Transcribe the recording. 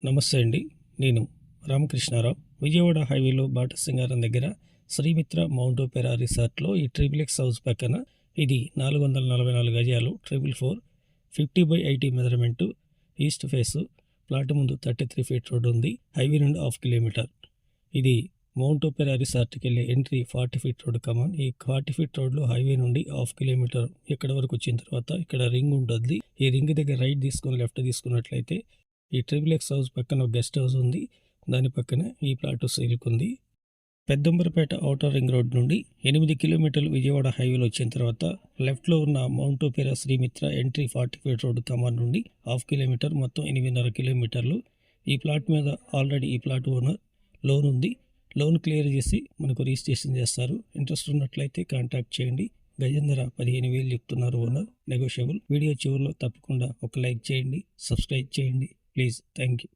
నమస్తే అండి. నేను రామకృష్ణారావు. విజయవాడ హైవేలో బాటా సింగారం దగ్గర శ్రీమిత్ర మౌంట్ ఓపెరా రిసార్ట్లో ఈ ట్రిపుల్ హౌస్ పక్కన ఇది 444 గజాలు 444 50/80 మెజర్మెంటు ఈస్ట్ ఫేసు ప్లాట్ ముందు 33 ఫీట్ రోడ్ ఉంది. హైవే నుండి 1/2 కిలోమీటర్. ఇది మౌంట్ ఓపెరా రిసార్ట్కి వెళ్ళే ఎంట్రీ 40 ఫీట్ రోడ్ కమాన్. ఈ 40 ఫీట్ రోడ్లో హైవే నుండి 1/2 కిలోమీటర్ ఇక్కడ వరకు వచ్చిన తర్వాత ఇక్కడ రింగ్ ఉంటుంది. ఈ రింగ్ దగ్గర రైట్ తీసుకొని లెఫ్ట్ తీసుకున్నట్లయితే ఈ ట్రిపుల్ హౌస్ పక్కన ఒక గెస్ట్ హౌస్ ఉంది. దాని పక్కన ఈ ప్లాట్ సేల్కుంది. పెద్దంబరపేట ఔటర్ రింగ్ రోడ్ నుండి 8 కిలోమీటర్లు విజయవాడ హైవేలో వచ్చిన తర్వాత లెఫ్ట్లో ఉన్న Mount Opera Srimitra entry 40 feet road కమాన్ నుండి 1/2 కిలోమీటర్, మొత్తం 8.5 కిలోమీటర్లు. ఈ ప్లాట్ మీద ఆల్రెడీ ఈ ప్లాట్ ఓనర్ లోన్ ఉంది. లోన్ క్లియర్ చేసి మనకు రిజిస్ట్రేషన్ చేస్తారు. ఇంట్రెస్ట్ ఉన్నట్లయితే కాంటాక్ట్ చేయండి. గజం ధర 15,000 చెప్తున్నారు ఓనర్, నెగోషియబుల్. వీడియో చివరిలో తప్పకుండా ఒక లైక్ చేయండి, సబ్స్క్రైబ్ చేయండి ప్లీజ్. Thank you.